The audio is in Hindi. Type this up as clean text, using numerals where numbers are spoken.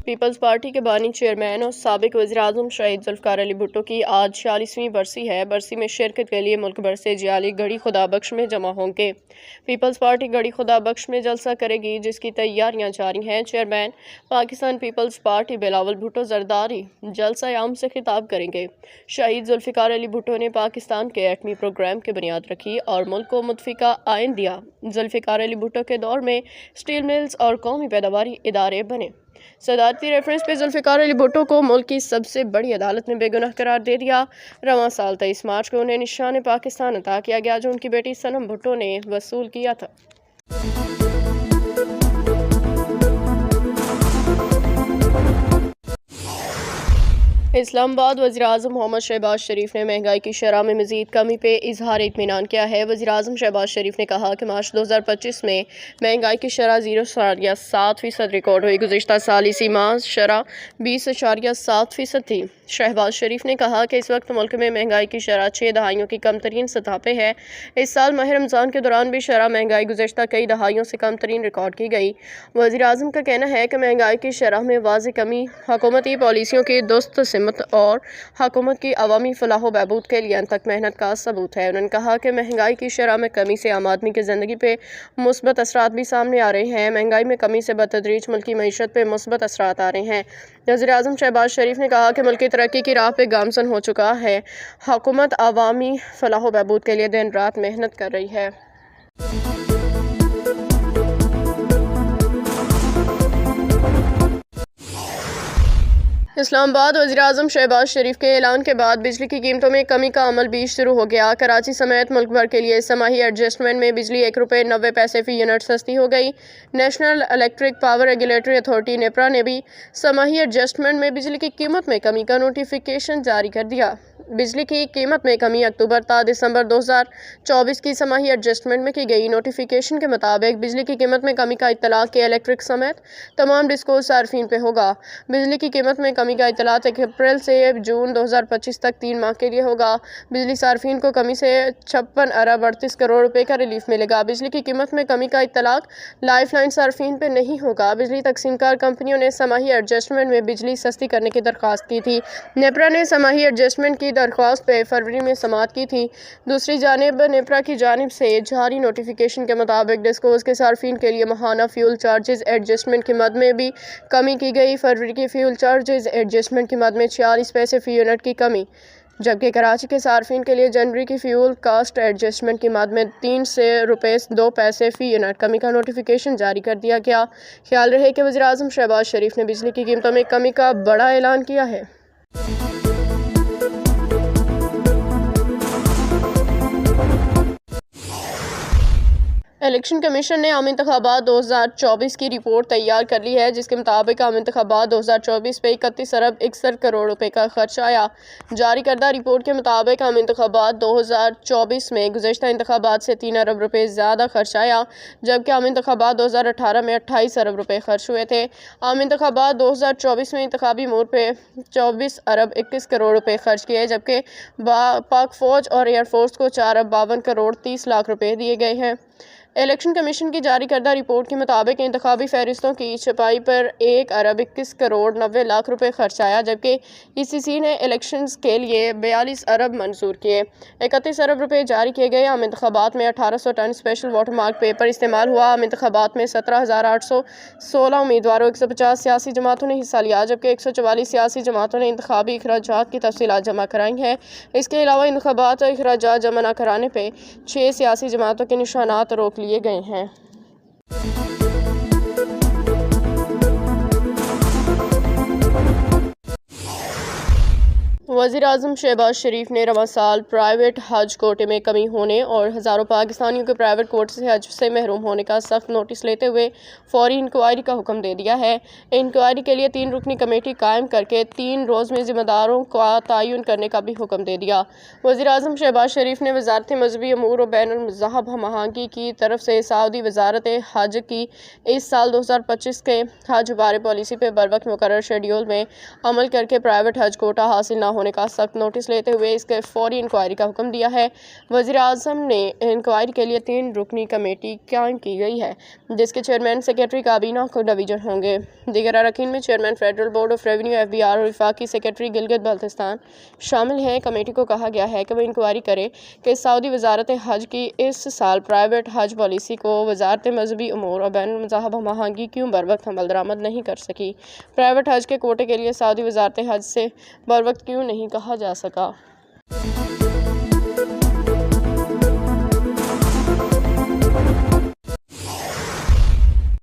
पीपल्स पार्टी के बानी चेयरमैन और साबिक वज़ीर-ए-आज़म शहीद ज़ुल्फ़िकार अली भुट्टो की आज 46वीं बरसी है। बरसी में शिरकत के लिए मुल्क भर से जियाली गढ़ी खुदाबख्श में जमा होंगे। पीपल्स पार्टी गढ़ी खुदाबख्श में जलसा करेगी, जिसकी तैयारियां जारी हैं। चेयरमैन पाकिस्तान पीपल्स पार्टी बिलावल भुट्टो जरदारी जलसा आम से खिताब करेंगे। शहीद ज़ुल्फ़िकार अली भुट्टो ने पाकिस्तान के एटमी प्रोग्राम की बुनियाद रखी और मुल्क को मुतफ़िका आइन दिया। ज़ुल्फ़िकार अली भुट्टो के दौर में स्टील मिल्स और कौमी पैदावारी इदारे बने। सदारती रेफरेंस पे ज़ुल्फ़िकार अली भुट्टो को मुल्क की सबसे बड़ी अदालत ने बेगुनाह करार दे दिया। रवां साल 23 मार्च को उन्हें निशान पाकिस्तान अता किया गया, जो उनकी बेटी सनम भुट्टो ने वसूल किया था। इस्लामाबाद वज़ीर-ए-आज़म मोहम्मद शहबाज शरीफ ने महंगाई की शरह में मज़ीद कमी पे इजहार इत्मीनान किया है। वज़ीर-ए-आज़म शहबाज शरीफ ने कहा कि मार्च 2025 में महंगाई की शरह 0.7% रिकॉर्ड हुई। गुज़िश्ता साल इसी माह शरह 20.7% थी। शहबाज शरीफ ने कहा कि इस वक्त मुल्क में महंगाई की शरह 6 दहाइयों की कम तरीन सतह पे है। इस साल माह रमज़ान के दौरान भी शरह महंगाई गुज़िश्ता कई दहाइयों से कम तरीन रिकॉर्ड की गई। वज़ीर-ए-आज़म का कहना है कि महंगाई की शरह में वाज़ेह कमी हुकूमती पॉलिसियों की दुरुस्त सिमत और हुकूमत की अवामी फलाह बहबूद के लिए अनथक मेहनत का सबूत है। उन्होंने कहा कि महंगाई की शरह में कमी से आम आदमी की ज़िंदगी पे मुस्बत असरात भी सामने आ रहे हैं। महंगाई में कमी से बतदरीज मुल्क की मईशत पे मुस्बत असरात आ रहे हैं। वज़ीर-ए-आज़म शहबाज शरीफ ने कहा कि मुल्क की तरक्की की राह पे गामजन हो चुका है। हुकूमत अवामी फलाह बहबूद के लिए दिन रात मेहनत कर रही है। इस्लामाबाद वज़ीर-ए-आज़म शहबाज शरीफ के ऐलान के बाद बिजली की कीमतों में कमी का अमल भी शुरू हो गया। कराची समेत मुल्क भर के लिए समाही एडजस्टमेंट में बिजली ₹1.90 फ़ी यूनिट सस्ती हो गई। National electric power regulatory authority NEPRA ने भी समाही एडजस्टमेंट में बिजली की कीमत में कमी का नोटिफिकेशन जारी कर दिया। बिजली की कीमत में कमी अक्टूबर ता दिसंबर 2024 की समाही एडजस्टमेंट में की गई। नोटिफिकेशन के मुताबिक बिजली की कीमत में कमी का इत्तलाक के इलेक्ट्रिक समेत तमाम डिस्को सार्फिन पे होगा। बिजली की कीमत में कमी का इत्तलाक 1 अप्रैल से जून 2025 तक 3 माह के लिए होगा। बिजली सार्फिन को कमी से 56 अरब 38 करोड़ रुपए का रिलीफ मिलेगा। बिजली की कीमत में कमी का इत्तलाक लाइफ लाइन सार्फिन पे नहीं होगा। बिजली तकसीमकार कंपनियों ने समाही एडजस्टमेंट में बिजली सस्ती करने की दरख्वास्त की थी। नेपरा ने समाही एडजस्टमेंट की दरख्वास्त पे फरवरी में समाअत की थी। दूसरी जानिब नेपरा की जानिब से जारी नोटिफिकेशन के मुताबिक डिस्कोज के सार्फिन के लिए माहाना फ्यूल चार्जेस एडजस्टमेंट की मद में भी कमी की गई। फरवरी की फ्यूल चार्जेस एडजस्टमेंट की मद में 46 पैसे फ़ी यूनिट की कमी, जबकि कराची के सार्फिन के लिए जनवरी की फ्यूल कास्ट एडजस्टमेंट की मद में 3 से ₹2 फ़ी यूनिट कमी का नोटिफिकेशन जारी कर दिया गया। ख्याल रहे कि वज़ीर-ए-आज़म शहबाज शरीफ ने बिजली की कीमतों में कमी का बड़ा ऐलान किया है। इलेक्शन कमीशन ने आम इंतखाबात 2024 की रिपोर्ट तैयार कर ली है, जिसके मुताबिक आम इंतखाबात 2024 पे 31 अरब 61 करोड़ रुपए का खर्च आया। जारी करदा रिपोर्ट के मुताबिक आम इंतखाबात 2024 में गुज़श्ता इंतखाबात से 3 अरब रुपए ज़्यादा खर्च आया, जबकि आम इंतखाबात 2018 में 28 अरब रुपए खर्च हुए थे। आम इंतखाबात 2024 में इंतखाबी मोड पे 24 अरब 21 करोड़ रुपए खर्च किए, जबकि पाक फ़ौज और एयरफोर्स को 4 अरब 52 करोड़ 30 लाख रुपए दिए गए हैं। इलेक्शन कमीशन की जारी करदा रिपोर्ट के मुताबिक इंतखाबी फहरिस्तों की छपाई पर 1 अरब 21 करोड़ 90 लाख रुपए खर्च आया, जबकि ईसीसी ने इलेक्शंस के लिए 42 अरब मंजूर किए। 31 अरब रुपए जारी किए गए। आम इंतखाबात में 1800 ton special watermark paper इस्तेमाल हुआ। आम इंतखाबात में 17,816 उम्मीदवारों 150 सियासी जमातों ने हिस्सा लिया, जबकि 144 सियासी जमातों ने इंतखाबी अखराजात की तफसीलात जमा कराई हैं। इसके अलावा इंतखाबात अखराजात जमा न कराने पर 6 सियासी जमातों के निशानात रोक लिए गए हैं। वज़ीर-ए-आज़म शहबाज शरीफ ने रवां साल प्राइवेट हज कोटे में कमी होने और हज़ारों पाकिस्तानियों के प्राइवेट कोटे से हज से महरूम होने का सख्त नोटिस लेते हुए फौरी इंक्वायरी का हुक्म दे दिया है। इंक्वायरी के लिए 3 रुकनी कमेटी कायम करके 3 रोज़ में ज़िम्मेदारों का तयन करने का भी हुक्म दे दिया। वज़ीर-ए-आज़म शहबाज शरीफ ने वज़ारत मज़हबी अमूर और बैनुल मज़ाहब हमआहंगी की तरफ से सऊदी वज़ारत हज की इस साल 2025 के हज बारे पॉलिसी पर बर वक्त मुकर्रर शेड्यूल में अमल करके प्राइवेट हज कोटा हासिल न होने होने का सख्त नोटिस लेते हुए इसके फौरी इंक्वायरी का हुक्म दिया है। वज़ीर-ए-आज़म ने इंक्वायरी के लिए 3 रुकनी कमेटी कायम की गई है, जिसके चेयरमैन सेक्रेटरी काबीना को डिवीजन होंगे। दीगर अरकान में chairman federal board of revenue FBR और वफाकी सेक्रेटरी गिलगित बल्तिस्तान शामिल हैं। कमेटी को कहा गया है कि वह इंक्वायरी करे कि सऊदी वजारत हज की इस साल प्राइवेट हज पॉलिसी को वजारत मजहबी उमूर और बैनुल मज़ाहब हमआहंगी क्यों बरवक्त अमल दरामद नहीं कर सकी। प्राइवेट हज के कोटे के लिए सऊदी वजारत हज से बरवक्त क्यों नहीं कहा जा सका।